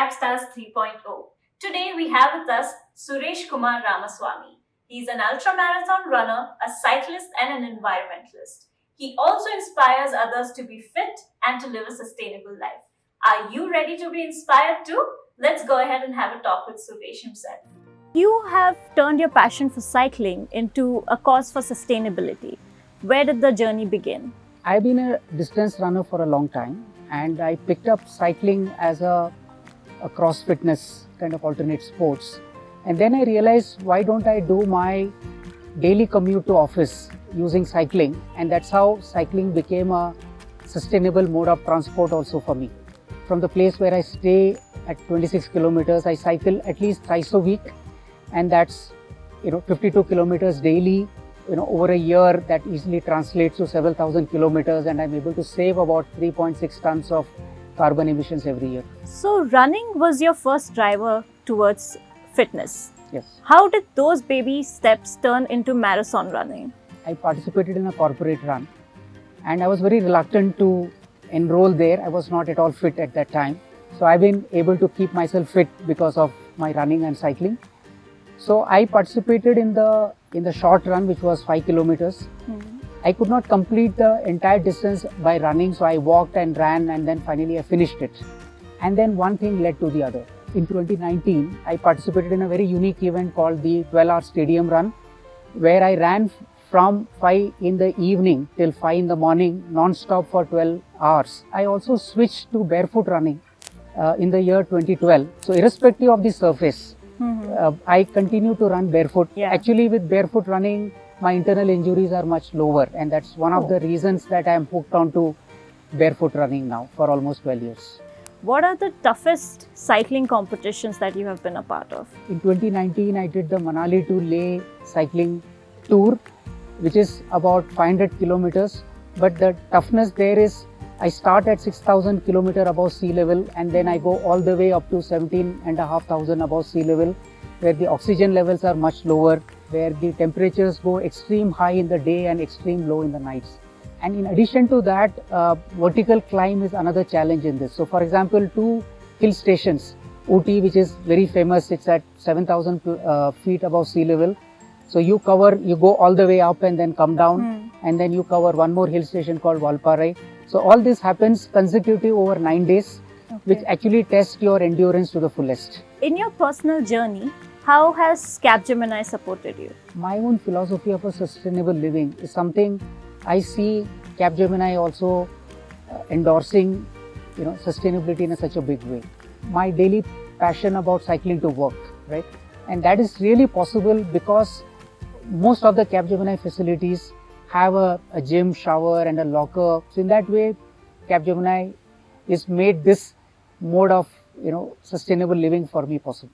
CapStars 3.0. Today we have with us Suresh Kumar Ramaswamy. He is an ultramarathon runner, a cyclist and an environmentalist. He also inspires others to be fit and to live a sustainable life. Are you ready to be inspired too? Let's go ahead and have a talk with Suresh himself. You have turned your passion for cycling into a cause for sustainability. Where did the journey begin? I've been a distance runner for a long time, and I picked up cycling as a cross fitness kind of alternate sports. And then I realized, why don't I do my daily commute to office using cycling? And that's how cycling became a sustainable mode of transport also for me. From the place where I stay at 26 kilometers, I cycle at least thrice a week, and that's 52 kilometers daily. Over a year, that easily translates to several thousand kilometers, and I'm able to save about 3.6 tons of carbon emissions every year. So running was your first driver towards fitness. Yes. How did those baby steps turn into marathon running? I participated in a corporate run, and I was very reluctant to enroll there. I was not at all fit at that time. So I've been able to keep myself fit because of my running and cycling. So I participated in the short run, which was 5 kilometers. I could not complete the entire distance by running, so I walked and ran, and then finally I finished it. And then one thing led to the other. In 2019, I participated in a very unique event called the 12-hour stadium run, where I ran from 5 in the evening till 5 in the morning, non-stop for 12 hours. I also switched to barefoot running in the year 2012. So irrespective of the surface, I continue to run barefoot. Yeah. Actually, with barefoot running, my internal injuries are much lower, and that's one of the reasons that I am hooked on to barefoot running now for almost 12 years. What are the toughest cycling competitions that you have been a part of? In 2019, I did the Manali to Leh cycling tour, which is about 500 kilometers. But the toughness there is, I start at 6,000 kilometers above sea level, and then I go all the way up to 17,500 above sea level, where the oxygen levels are much lower, where the temperatures go extreme high in the day and extreme low in the nights. And in addition to that, vertical climb is another challenge in this. So for example, 2 hill stations, Ooty, which is very famous, it's at 7,000 feet above sea level. So you go all the way up and then come down, and then you cover one more hill station called Valparai. So all this happens consecutive over 9 days, which actually tests your endurance to the fullest. In your personal journey, how has Capgemini supported you? My own philosophy of a sustainable living is something I see Capgemini also endorsing, sustainability in such a big way. My daily passion about cycling to work, right? And that is really possible because most of the Capgemini facilities have a gym, shower and a locker. So in that way, Capgemini is made this mode of, sustainable living for me possible.